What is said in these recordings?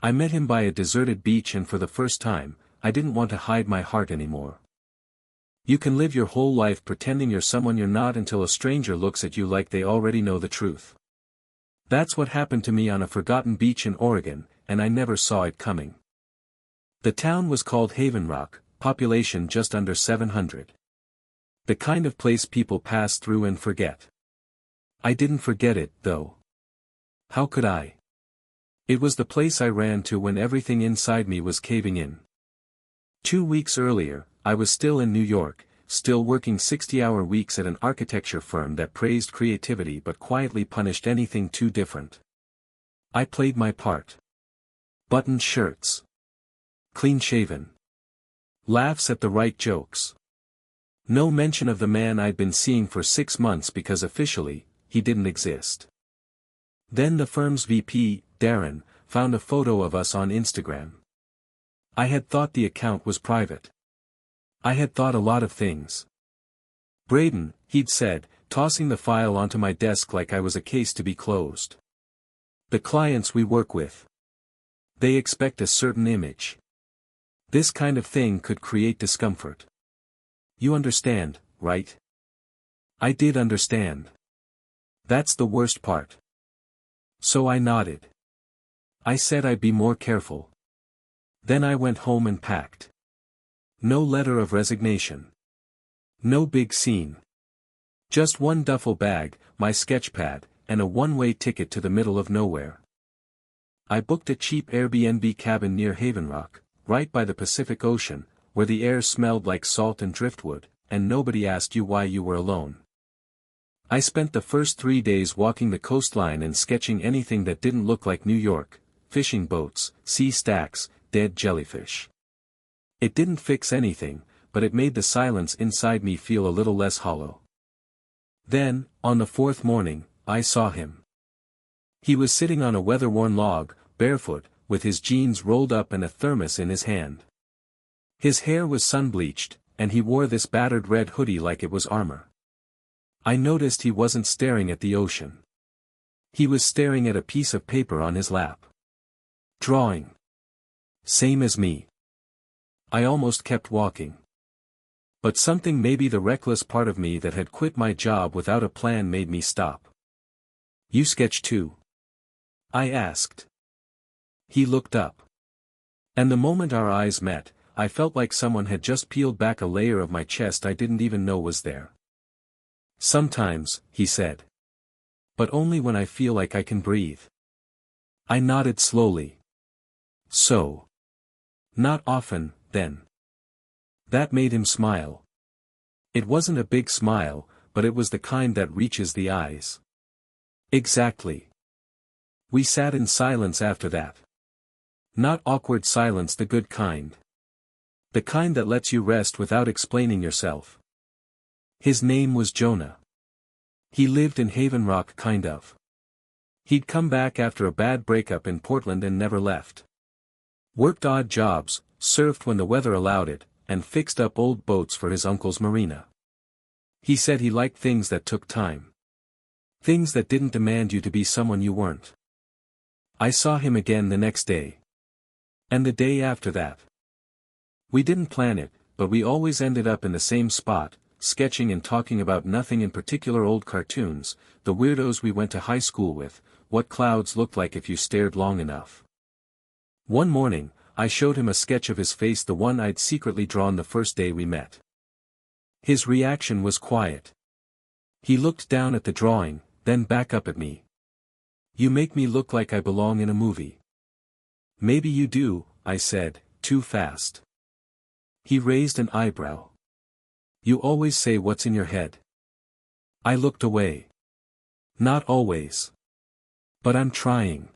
I met him by a deserted beach, and for the first time, I didn't want to hide my heart anymore. You can live your whole life pretending you're someone you're not until a stranger looks at you like they already know the truth. That's what happened to me on a forgotten beach in Oregon, and I never saw it coming. The town was called Haven Rock, population just under 700. The kind of place people pass through and forget. I didn't forget it, though. How could I? It was the place I ran to when everything inside me was caving in. 2 weeks earlier, I was still in New York, still working 60-hour weeks at an architecture firm that praised creativity but quietly punished anything too different. I played my part. Buttoned shirts. Clean-shaven. Laughs at the right jokes. No mention of the man I'd been seeing for 6 months because officially, he didn't exist. Then the firm's VP, Darren, found a photo of us on Instagram. I had thought the account was private. I had thought a lot of things. Braden, he'd said, tossing the file onto my desk like I was a case to be closed. The clients we work with. They expect a certain image. This kind of thing could create discomfort. You understand, right? I did understand. That's the worst part. So I nodded. I said I'd be more careful. Then I went home and packed. No letter of resignation. No big scene. Just one duffel bag, my sketchpad, and a one-way ticket to the middle of nowhere. I booked a cheap Airbnb cabin near Haven Rock, right by the Pacific Ocean, where the air smelled like salt and driftwood, and nobody asked you why you were alone. I spent the first 3 days walking the coastline and sketching anything that didn't look like New York: fishing boats, sea stacks, dead jellyfish. It didn't fix anything, but it made the silence inside me feel a little less hollow. Then, on the 4th morning, I saw him. He was sitting on a weather-worn log, barefoot, with his jeans rolled up and a thermos in his hand. His hair was sun-bleached, and he wore this battered red hoodie like it was armor. I noticed he wasn't staring at the ocean. He was staring at a piece of paper on his lap. Drawing. Same as me. I almost kept walking. But something, maybe the reckless part of me that had quit my job without a plan, made me stop. You sketch too? I asked. He looked up. And the moment our eyes met, I felt like someone had just peeled back a layer of my chest I didn't even know was there. Sometimes, he said. But only when I feel like I can breathe. I nodded slowly. So. Not often, then. That made him smile. It wasn't a big smile, but it was the kind that reaches the eyes. Exactly. We sat in silence after that. Not awkward silence, the good kind. The kind that lets you rest without explaining yourself. His name was Jonah. He lived in Haven Rock, kind of. He'd come back after a bad breakup in Portland and never left. Worked odd jobs, surfed when the weather allowed it, and fixed up old boats for his uncle's marina. He said he liked things that took time. Things that didn't demand you to be someone you weren't. I saw him again the next day. And the day after that. We didn't plan it, but we always ended up in the same spot, sketching and talking about nothing in particular: old cartoons, the weirdos we went to high school with, what clouds looked like if you stared long enough. One morning, I showed him a sketch of his face, the one I'd secretly drawn the first day we met. His reaction was quiet. He looked down at the drawing, then back up at me. You make me look like I belong in a movie. Maybe you do, I said, too fast. He raised an eyebrow. You always say what's in your head. I looked away. Not always. But I'm trying.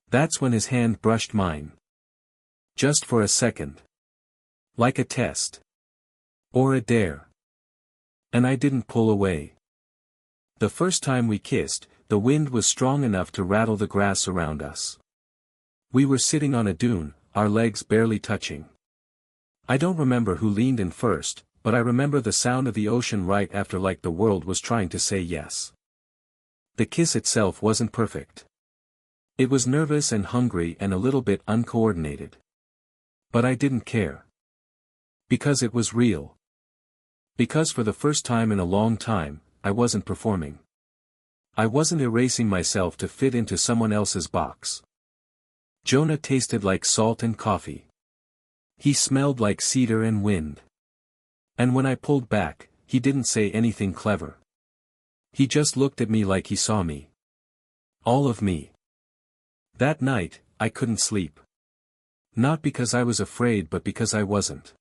That's when his hand brushed mine. Just for a second. Like a test. Or a dare. And I didn't pull away. The first time we kissed, the wind was strong enough to rattle the grass around us. We were sitting on a dune, our legs barely touching. I don't remember who leaned in first, but I remember the sound of the ocean right after, like the world was trying to say yes. The kiss itself wasn't perfect. It was nervous and hungry and a little bit uncoordinated. But I didn't care. Because it was real. Because for the first time in a long time, I wasn't performing. I wasn't erasing myself to fit into someone else's box. Jonah tasted like salt and coffee. He smelled like cedar and wind. And when I pulled back, he didn't say anything clever. He just looked at me like he saw me. All of me. That night, I couldn't sleep. Not because I was afraid but because I wasn't.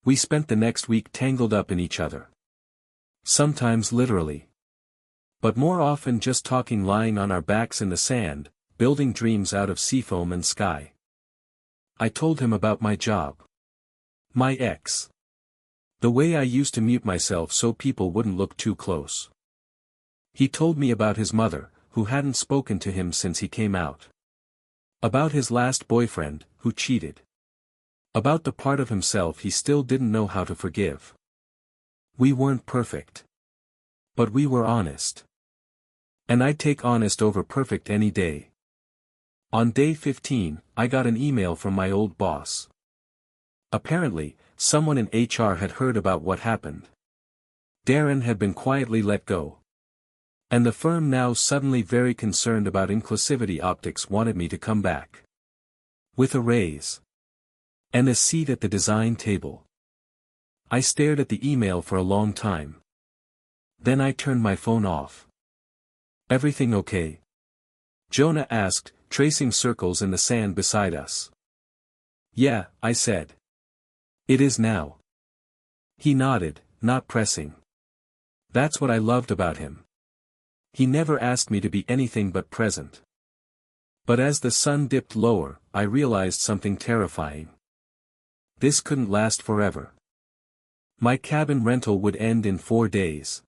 We spent the next week tangled up in each other. Sometimes literally. But more often just talking, lying on our backs in the sand, building dreams out of seafoam and sky. I told him about my job. My ex. The way I used to mute myself so people wouldn't look too close. He told me about his mother, who hadn't spoken to him since he came out. About his last boyfriend, who cheated. About the part of himself he still didn't know how to forgive. We weren't perfect. But we were honest. And I'd take honest over perfect any day. On day 15, I got an email from my old boss. Apparently, someone in HR had heard about what happened. Darren had been quietly let go. And the firm, now suddenly very concerned about inclusivity optics, wanted me to come back. With a raise. And a seat at the design table. I stared at the email for a long time. Then I turned my phone off. Everything okay? Jonah asked, tracing circles in the sand beside us. Yeah, I said. It is now. He nodded, not pressing. That's what I loved about him. He never asked me to be anything but present. But as the sun dipped lower, I realized something terrifying. This couldn't last forever. My cabin rental would end in 4 days.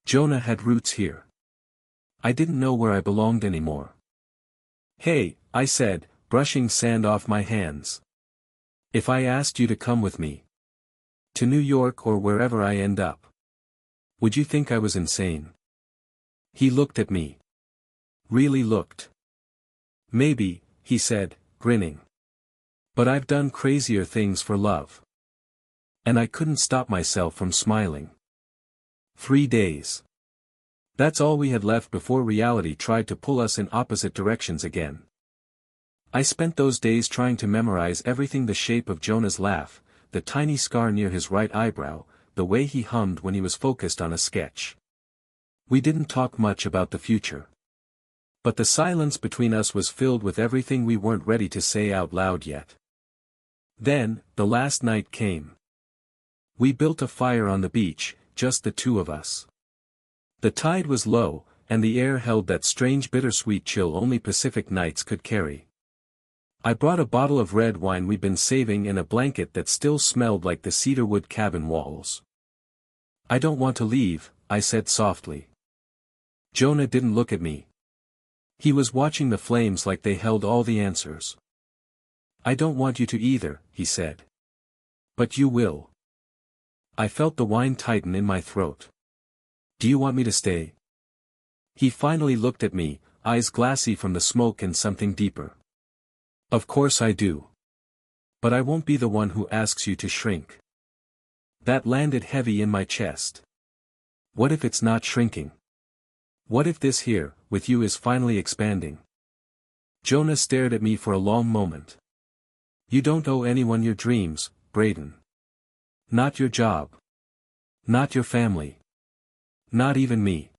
Jonah had roots here. I didn't know where I belonged anymore. Hey, I said, brushing sand off my hands. If I asked you to come with me to New York or wherever I end up, would you think I was insane? He looked at me. Really looked. Maybe, he said, grinning. But I've done crazier things for love. And I couldn't stop myself from smiling. 3 days. That's all we had left before reality tried to pull us in opposite directions again. I spent those days trying to memorize everything: the shape of Jonah's laugh, the tiny scar near his right eyebrow, the way he hummed when he was focused on a sketch. We didn't talk much about the future. But the silence between us was filled with everything we weren't ready to say out loud yet. Then, the last night came. We built a fire on the beach, just the two of us. The tide was low, and the air held that strange bittersweet chill only Pacific nights could carry. I brought a bottle of red wine we'd been saving and a blanket that still smelled like the cedarwood cabin walls. I don't want to leave, I said softly. Jonah didn't look at me. He was watching the flames like they held all the answers. I don't want you to either, he said. But you will. I felt the wine tighten in my throat. Do you want me to stay? He finally looked at me, eyes glassy from the smoke and something deeper. Of course I do. But I won't be the one who asks you to shrink. That landed heavy in my chest. What if it's not shrinking? What if this here, with you, is finally expanding? Jonah stared at me for a long moment. You don't owe anyone your dreams, Braden. Not your job. Not your family. Not even me.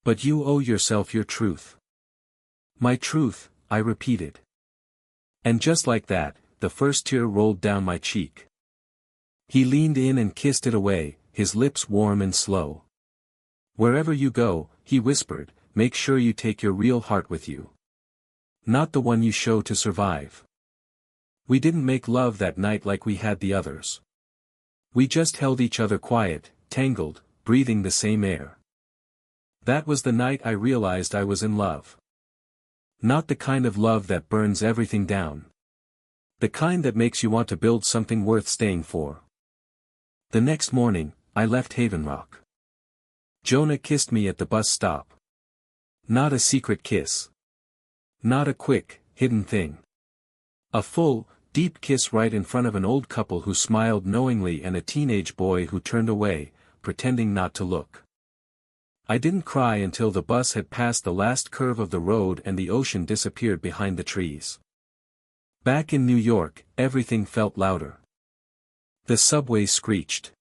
But you owe yourself your truth. My truth, I repeated. And just like that, the first tear rolled down my cheek. He leaned in and kissed it away, his lips warm and slow. Wherever you go, he whispered, make sure you take your real heart with you. Not the one you show to survive. We didn't make love that night like we had the others. We just held each other quiet, tangled, breathing the same air. That was the night I realized I was in love. Not the kind of love that burns everything down. The kind that makes you want to build something worth staying for. The next morning, I left Haven Rock. Jonah kissed me at the bus stop. Not a secret kiss. Not a quick, hidden thing. A full, deep kiss right in front of an old couple who smiled knowingly and a teenage boy who turned away, pretending not to look. I didn't cry until the bus had passed the last curve of the road and the ocean disappeared behind the trees. Back in New York, everything felt louder. The subway screeched.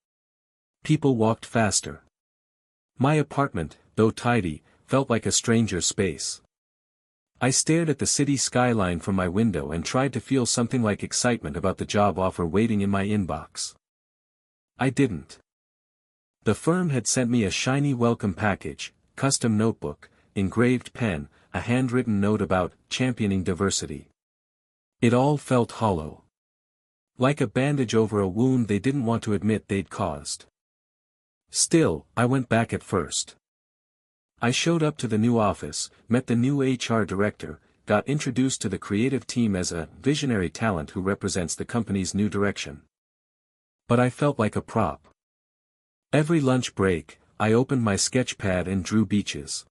People walked faster. My apartment, though tidy, felt like a stranger's space. I stared at the city skyline from my window and tried to feel something like excitement about the job offer waiting in my inbox. I didn't. The firm had sent me a shiny welcome package, custom notebook, engraved pen, a handwritten note about championing diversity. It all felt hollow. Like a bandage over a wound they didn't want to admit they'd caused. Still, I went back at first. I showed up to the new office, met the new HR director, got introduced to the creative team as a visionary talent who represents the company's new direction. But I felt like a prop. Every lunch break, I opened my sketch pad and drew beaches.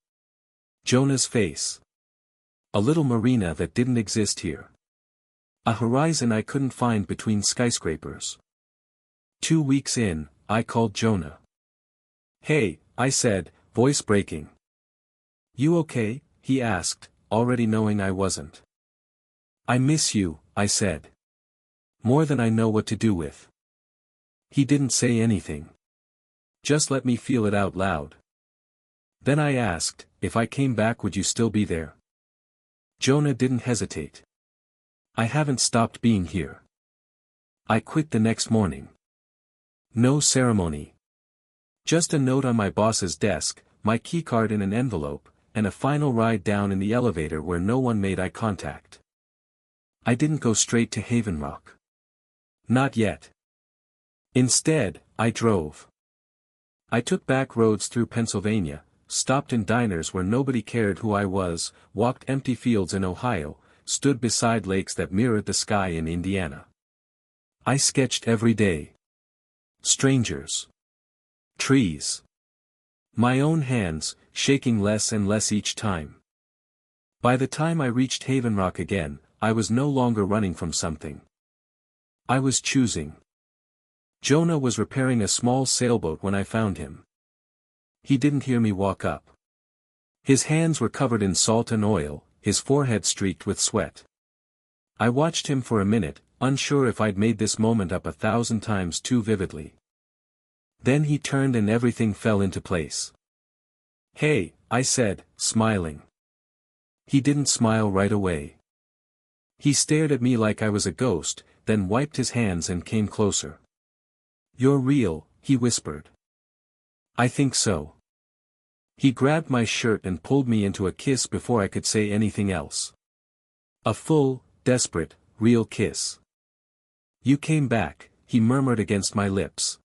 Jonah's face. A little marina that didn't exist here. A horizon I couldn't find between skyscrapers. 2 weeks in, I called Jonah. "Hey," I said, voice breaking. "You okay?" he asked, already knowing I wasn't. "I miss you," I said. "More than I know what to do with." He didn't say anything. Just let me feel it out loud. Then I asked, "If I came back would you still be there?" Jonah didn't hesitate. "I haven't stopped being here. I quit the next morning." No ceremony. Just a note on my boss's desk, my keycard in an envelope, and a final ride down in the elevator where no one made eye contact. I didn't go straight to Haven Rock. Not yet. Instead, I drove. I took back roads through Pennsylvania, stopped in diners where nobody cared who I was, walked empty fields in Ohio, stood beside lakes that mirrored the sky in Indiana. I sketched every day. Strangers. Trees. My own hands, shaking less and less each time. By the time I reached Haven Rock again, I was no longer running from something. I was choosing. Jonah was repairing a small sailboat when I found him. He didn't hear me walk up. His hands were covered in salt and oil, his forehead streaked with sweat. I watched him for a minute, unsure if I'd made this moment up 1,000 times too vividly. Then he turned and everything fell into place. "Hey," I said, smiling. He didn't smile right away. He stared at me like I was a ghost, then wiped his hands and came closer. "You're real," he whispered. "I think so." He grabbed my shirt and pulled me into a kiss before I could say anything else. A full, desperate, real kiss. "You came back," he murmured against my lips.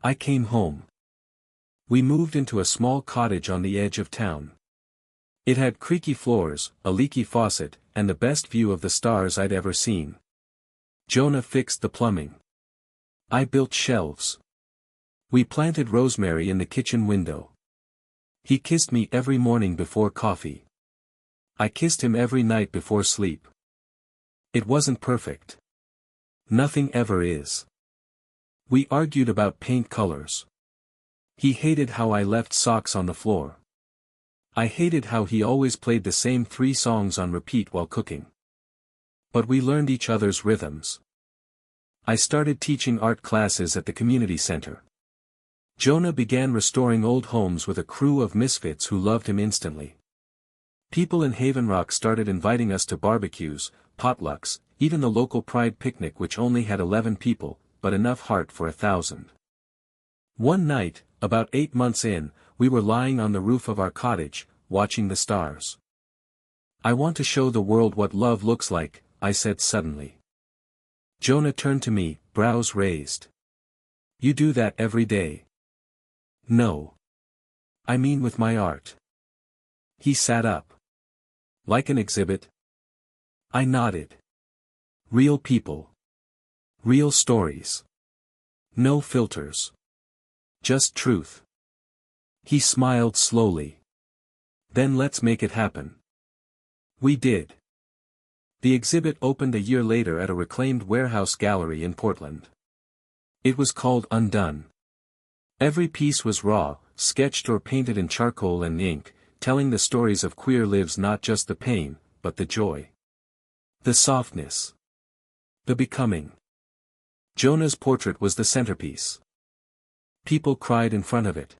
I came home. We moved into a small cottage on the edge of town. It had creaky floors, a leaky faucet, and the best view of the stars I'd ever seen. Jonah fixed the plumbing. I built shelves. We planted rosemary in the kitchen window. He kissed me every morning before coffee. I kissed him every night before sleep. It wasn't perfect. Nothing ever is. We argued about paint colors. He hated how I left socks on the floor. I hated how he always played the same 3 songs on repeat while cooking. But we learned each other's rhythms. I started teaching art classes at the community center. Jonah began restoring old homes with a crew of misfits who loved him instantly. People in Haven Rock started inviting us to barbecues, potlucks, even the local Pride picnic which only had 11 people, but enough heart for 1,000. One night, about 8 months in, we were lying on the roof of our cottage, watching the stars. "I want to show the world what love looks like," I said suddenly. Jonah turned to me, brows raised. "You do that every day." "No. I mean with my art." He sat up. "Like an exhibit?" I nodded. "Real people. Real stories. No filters. Just truth." He smiled slowly. "Then let's make it happen. We did. The exhibit opened a year later at a reclaimed warehouse gallery in Portland. It was called Undone. Every piece was raw, sketched or painted in charcoal and ink, telling the stories of queer lives, not just the pain, but the joy. The softness. The becoming. Jonah's portrait was the centerpiece. People cried in front of it.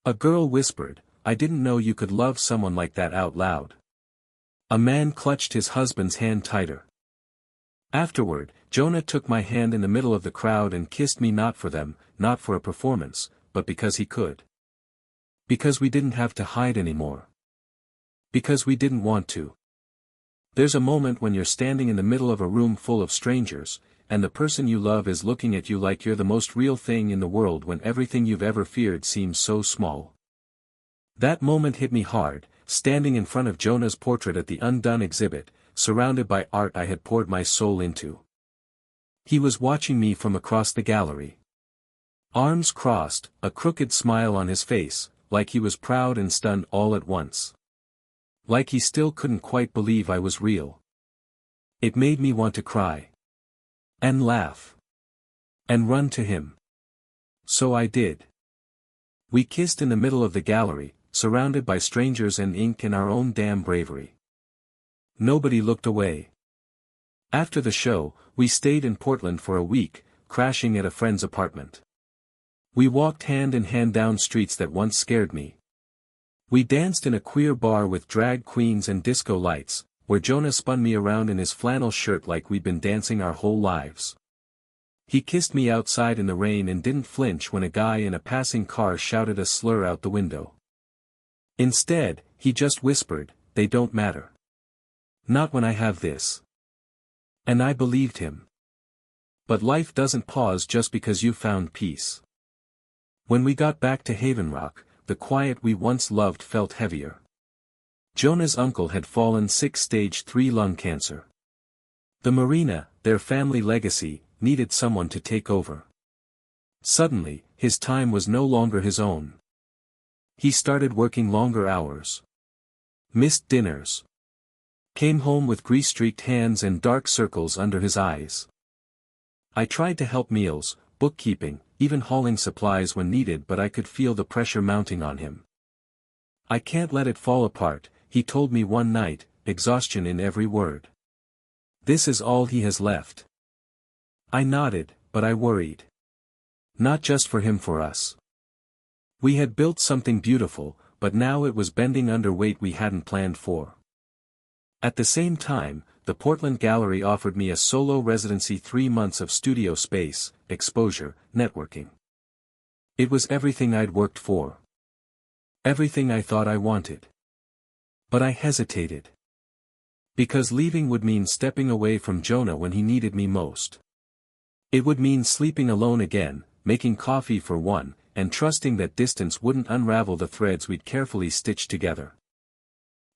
A girl whispered, "I didn't know you could love someone like that," out loud. A man clutched his husband's hand tighter. Afterward, Jonah took my hand in the middle of the crowd and kissed me, not for them, not for a performance, but because he could. Because we didn't have to hide anymore. Because we didn't want to. There's a moment when you're standing in the middle of a room full of strangers, and the person you love is looking at you like you're the most real thing in the world, when everything you've ever feared seems so small. That moment hit me hard, standing in front of Jonah's portrait at the Undone exhibit, surrounded by art I had poured my soul into. He was watching me from across the gallery. Arms crossed, a crooked smile on his face, like he was proud and stunned all at once. Like he still couldn't quite believe I was real. It made me want to cry. And laugh. And run to him. So I did. We kissed in the middle of the gallery, surrounded by strangers and ink and our own damn bravery. Nobody looked away. After the show, we stayed in Portland for a week, crashing at a friend's apartment. We walked hand in hand down streets that once scared me. We danced in a queer bar with drag queens and disco lights, where Jonah spun me around in his flannel shirt like we'd been dancing our whole lives. He kissed me outside in the rain and didn't flinch when a guy in a passing car shouted a slur out the window. Instead, he just whispered, "They don't matter. Not when I have this." And I believed him. But life doesn't pause just because you found peace. When we got back to Haven Rock, the quiet we once loved felt heavier. Jonah's uncle had fallen sick, stage 3 lung cancer. The marina, their family legacy, needed someone to take over. Suddenly, his time was no longer his own. He started working longer hours. Missed dinners. Came home with grease-streaked hands and dark circles under his eyes. I tried to help meals, bookkeeping, even hauling supplies when needed, but I could feel the pressure mounting on him. "I can't let it fall apart," he told me one night, exhaustion in every word. "This is all he has left." I nodded, but I worried. Not just for him, for us. We had built something beautiful, but now it was bending under weight we hadn't planned for. At the same time, the Portland Gallery offered me a solo residency, 3 months of studio space, exposure, networking. It was everything I'd worked for. Everything I thought I wanted. But I hesitated. Because leaving would mean stepping away from Jonah when he needed me most. It would mean sleeping alone again, making coffee for one, and trusting that distance wouldn't unravel the threads we'd carefully stitched together.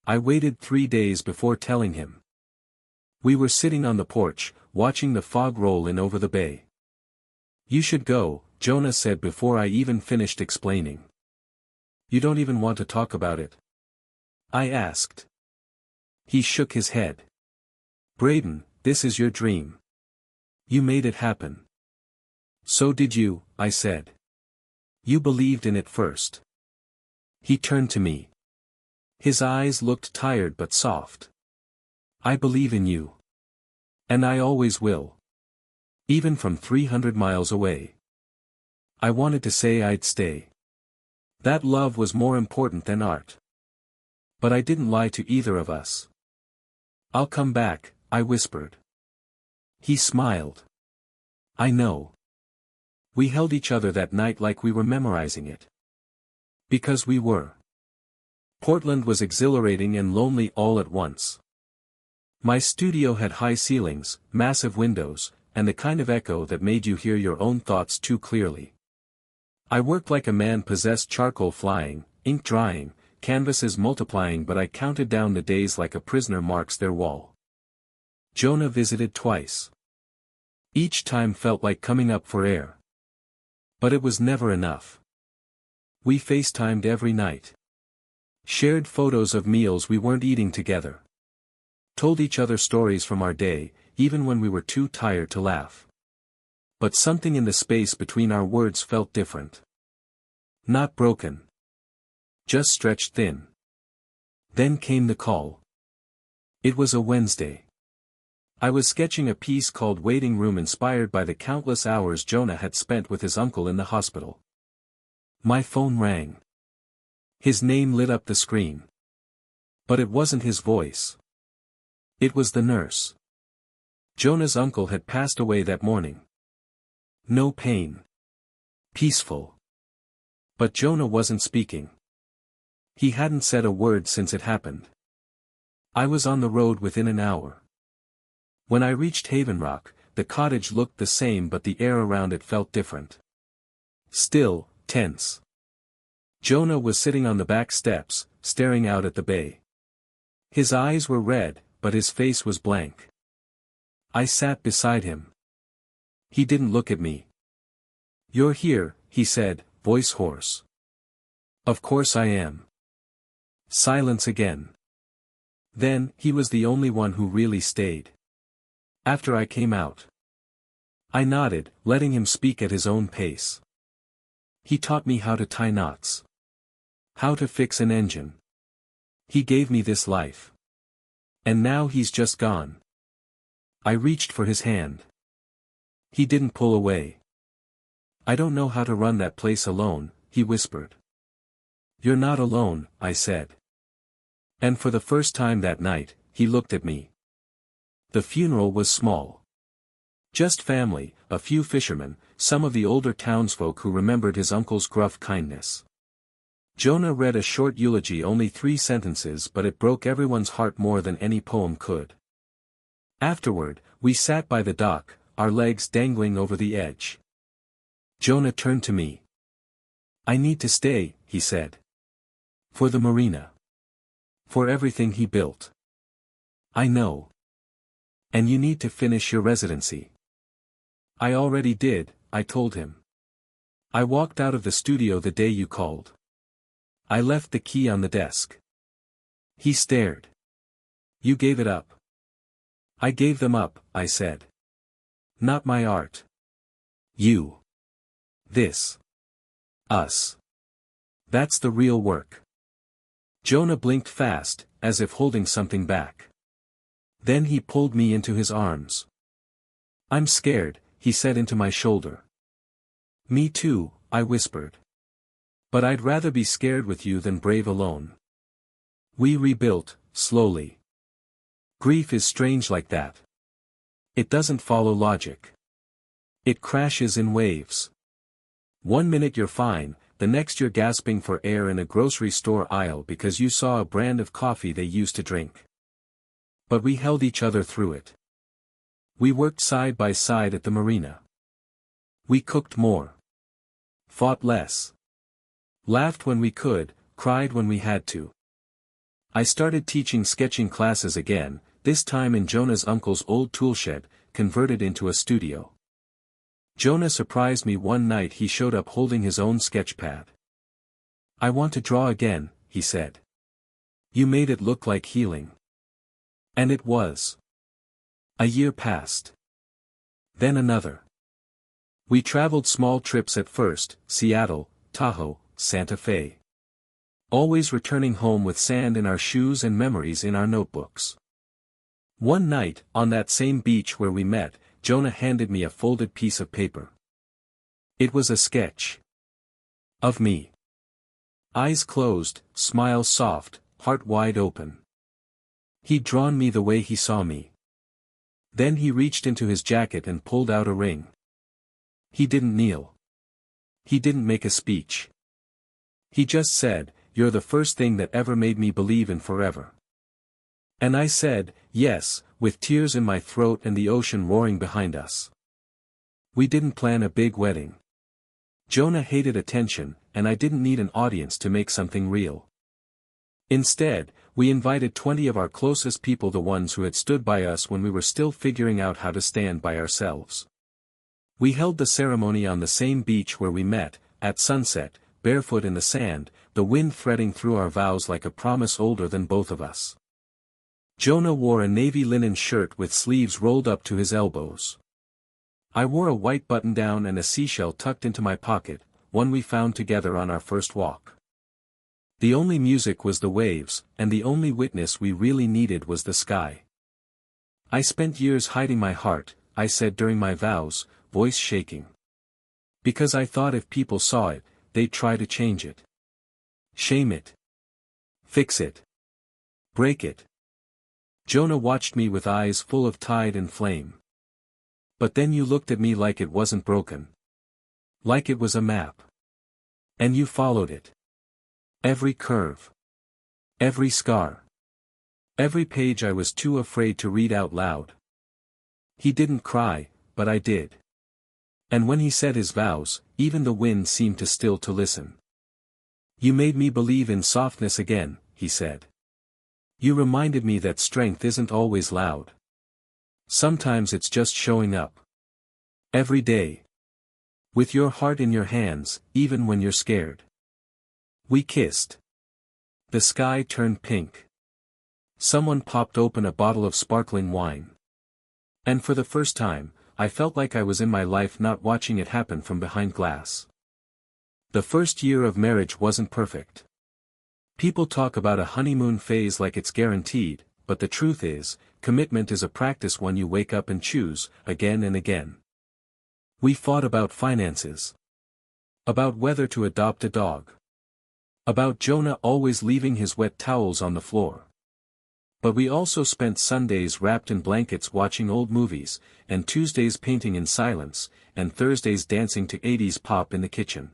I waited 3 days before telling him. We were sitting on the porch, watching the fog roll in over the bay. "You should go," Jonah said before I even finished explaining. "You don't even want to talk about it?" I asked. He shook his head. "Braden, this is your dream. You made it happen." "So did you," I said. "You believed in it first." He turned to me. His eyes looked tired but soft. "I believe in you. And I always will. Even from 300 miles away." I wanted to say I'd stay. That love was more important than art. But I didn't lie to either of us. "I'll come back," I whispered. He smiled. "I know." We held each other that night like we were memorizing it. Because we were. Portland was exhilarating and lonely all at once. My studio had high ceilings, massive windows, and the kind of echo that made you hear your own thoughts too clearly. I worked like a man possessed, charcoal flying, ink drying, canvases multiplying, but I counted down the days like a prisoner marks their wall. Jonah visited twice. Each time felt like coming up for air. But it was never enough. We FaceTimed every night. Shared photos of meals we weren't eating together. Told each other stories from our day, even when we were too tired to laugh. But something in the space between our words felt different. Not broken. Just stretched thin. Then came the call. It was a Wednesday. I was sketching a piece called Waiting Room, inspired by the countless hours Jonah had spent with his uncle in the hospital. My phone rang. His name lit up the screen. But it wasn't his voice. It was the nurse. Jonah's uncle had passed away that morning. No pain. Peaceful. But Jonah wasn't speaking. He hadn't said a word since it happened. I was on the road within an hour. When I reached Haven Rock, the cottage looked the same, but the air around it felt different. Still, tense. Jonah was sitting on the back steps, staring out at the bay. His eyes were red, but his face was blank. I sat beside him. He didn't look at me. "You're here," he said, voice hoarse. "Of course I am." Silence again. Then, he was the only one who really stayed. After I came out. I nodded, letting him speak at his own pace. He taught me how to tie knots. How to fix an engine. He gave me this life. And now he's just gone. I reached for his hand. He didn't pull away. "I don't know how to run that place alone," he whispered. "You're not alone," I said. And for the first time that night, he looked at me. The funeral was small. Just family, a few fishermen, some of the older townsfolk who remembered his uncle's gruff kindness. Jonah read a short eulogy, only 3 sentences, but it broke everyone's heart more than any poem could. Afterward, we sat by the dock, our legs dangling over the edge. Jonah turned to me. "I need to stay," he said. "For the marina. For everything he built." "I know. And you need to finish your residency." "I already did," I told him. "I walked out of the studio the day you called. I left the key on the desk." He stared. "You gave it up." "I gave them up," I said. "Not my art. You. This. Us. That's the real work." Jonah blinked fast, as if holding something back. Then he pulled me into his arms. "I'm scared," he said into my shoulder. "Me too," I whispered. "But I'd rather be scared with you than brave alone." We rebuilt, slowly. Grief is strange like that. It doesn't follow logic. It crashes in waves. One minute you're fine, the next you're gasping for air in a grocery store aisle because you saw a brand of coffee they used to drink. But we held each other through it. We worked side by side at the marina. We cooked more. Fought less. Laughed when we could, cried when we had to. I started teaching sketching classes again, this time in Jonah's uncle's old toolshed, converted into a studio. Jonah surprised me one night. He showed up holding his own sketchpad. "I want to draw again," he said. "You made it look like healing." And it was. A year passed. Then another. We traveled small trips at first, Seattle, Tahoe, Santa Fe. Always returning home with sand in our shoes and memories in our notebooks. One night, on that same beach where we met, Jonah handed me a folded piece of paper. It was a sketch. Of me. Eyes closed, smile soft, heart wide open. He'd drawn me the way he saw me. Then he reached into his jacket and pulled out a ring. He didn't kneel. He didn't make a speech. He just said, "You're the first thing that ever made me believe in forever." And I said, yes, with tears in my throat and the ocean roaring behind us. We didn't plan a big wedding. Jonah hated attention, and I didn't need an audience to make something real. Instead, we invited 20 of our closest people, the ones who had stood by us when we were still figuring out how to stand by ourselves. We held the ceremony on the same beach where we met, at sunset, barefoot in the sand, the wind threading through our vows like a promise older than both of us. Jonah wore a navy linen shirt with sleeves rolled up to his elbows. I wore a white button-down and a seashell tucked into my pocket, one we found together on our first walk. The only music was the waves, and the only witness we really needed was the sky. I spent years hiding my heart, I said during my vows, voice shaking. Because I thought if people saw it, they'd try to change it. Shame it. Fix it. Break it. Jonah watched me with eyes full of tide and flame. But then you looked at me like it wasn't broken. Like it was a map. And you followed it. Every curve. Every scar. Every page I was too afraid to read out loud. He didn't cry, but I did. And when he said his vows, even the wind seemed to still to listen. You made me believe in softness again, he said. You reminded me that strength isn't always loud. Sometimes it's just showing up. Every day. With your heart in your hands, even when you're scared. We kissed. The sky turned pink. Someone popped open a bottle of sparkling wine. And for the first time, I felt like I was in my life, not watching it happen from behind glass. The first year of marriage wasn't perfect. People talk about a honeymoon phase like it's guaranteed, but the truth is, commitment is a practice one you wake up and choose, again and again. We fought about finances. About whether to adopt a dog. About Jonah always leaving his wet towels on the floor. But we also spent Sundays wrapped in blankets watching old movies, and Tuesdays painting in silence, and Thursdays dancing to 80s pop in the kitchen.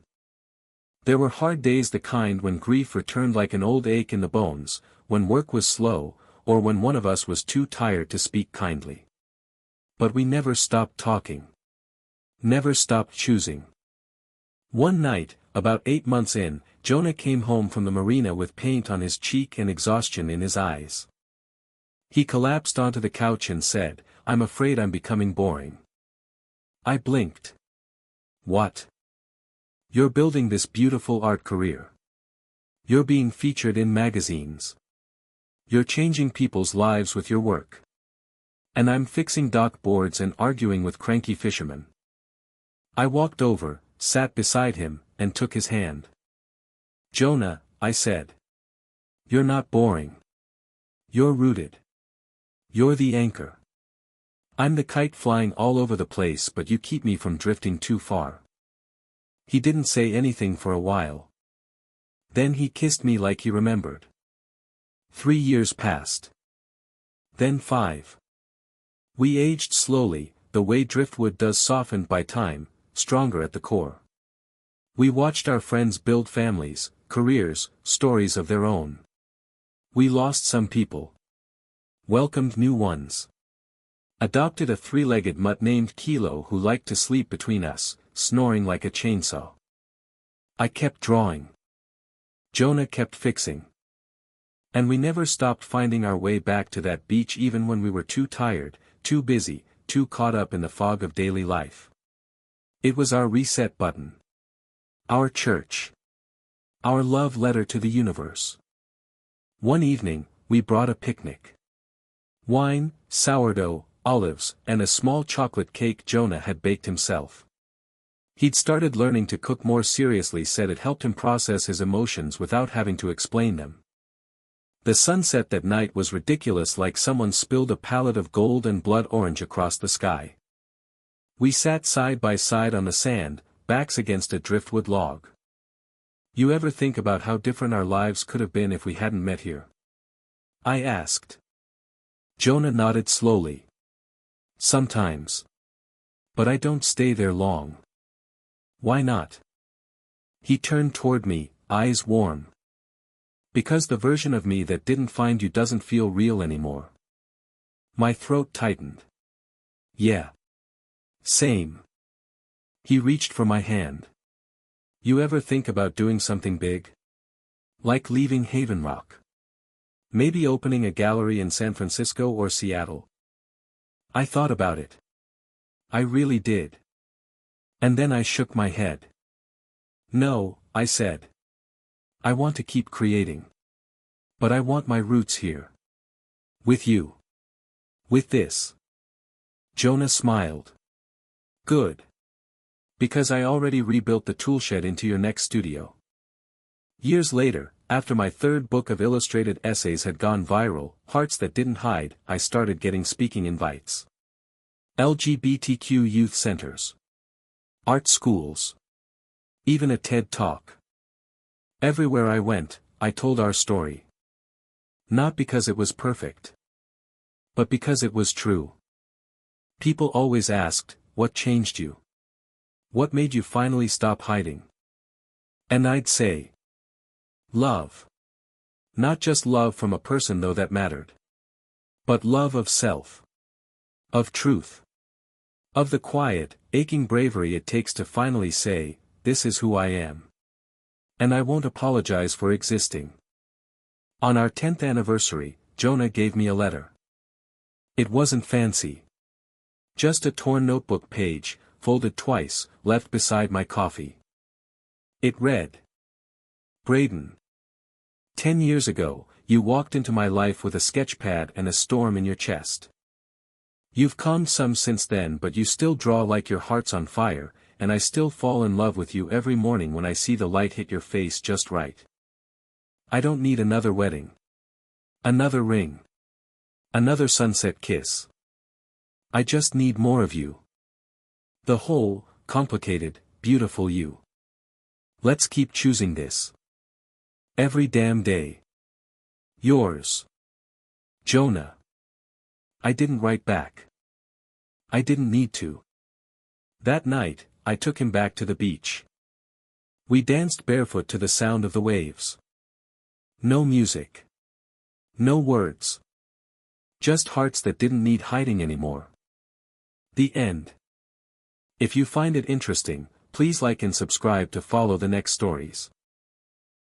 There were hard days, the kind when grief returned like an old ache in the bones, when work was slow, or when one of us was too tired to speak kindly. But we never stopped talking. Never stopped choosing. One night, about 8 months in, Jonah came home from the marina with paint on his cheek and exhaustion in his eyes. He collapsed onto the couch and said, "I'm afraid I'm becoming boring." I blinked. What? You're building this beautiful art career. You're being featured in magazines. You're changing people's lives with your work. And I'm fixing dock boards and arguing with cranky fishermen. I walked over, sat beside him, and took his hand. "Jonah," I said. "You're not boring. You're rooted. You're the anchor. I'm the kite flying all over the place, but you keep me from drifting too far." He didn't say anything for a while. Then he kissed me like he remembered. 3 years passed. Then 5. We aged slowly, the way driftwood does, softened by time, stronger at the core. We watched our friends build families, careers, stories of their own. We lost some people. Welcomed new ones. Adopted a 3-legged mutt named Kilo who liked to sleep between us, snoring like a chainsaw. I kept drawing. Jonah kept fixing. And we never stopped finding our way back to that beach, even when we were too tired, too busy, too caught up in the fog of daily life. It was our reset button. Our church. Our love letter to the universe. One evening, we brought a picnic. Wine, sourdough, olives, and a small chocolate cake Jonah had baked himself. He'd started learning to cook more seriously, said it helped him process his emotions without having to explain them. The sunset that night was ridiculous, like someone spilled a palette of gold and blood orange across the sky. We sat side by side on the sand, backs against a driftwood log. You ever think about how different our lives could have been if we hadn't met here? I asked. Jonah nodded slowly. Sometimes. But I don't stay there long. Why not? He turned toward me, eyes warm. Because the version of me that didn't find you doesn't feel real anymore. My throat tightened. Yeah. Same. He reached for my hand. You ever think about doing something big? Like leaving Haven Rock? Maybe opening a gallery in San Francisco or Seattle? I thought about it. I really did. And then I shook my head. No, I said. I want to keep creating. But I want my roots here. With you. With this. Jonah smiled. Good. Because I already rebuilt the toolshed into your next studio. Years later, after my third book of illustrated essays had gone viral, Hearts That Didn't Hide, I started getting speaking invites. LGBTQ youth centers. Art schools. Even a TED Talk. Everywhere I went, I told our story. Not because it was perfect. But because it was true. People always asked, what changed you? What made you finally stop hiding? And I'd say, love. Not just love from a person though that mattered. But love of self. Of truth. Of the quiet, aching bravery it takes to finally say, this is who I am. And I won't apologize for existing. On our 10th anniversary, Jonah gave me a letter. It wasn't fancy. Just a torn notebook page, folded twice, left beside my coffee. It read. Braden. 10 years ago, you walked into my life with a sketchpad and a storm in your chest. You've calmed some since then, but you still draw like your heart's on fire, and I still fall in love with you every morning when I see the light hit your face just right. I don't need another wedding. Another ring. Another sunset kiss. I just need more of you. The whole, complicated, beautiful you. Let's keep choosing this. Every damn day. Yours. Jonah. I didn't write back. I didn't need to. That night, I took him back to the beach. We danced barefoot to the sound of the waves. No music. No words. Just hearts that didn't need hiding anymore. The end. If you find it interesting, please like and subscribe to follow the next stories.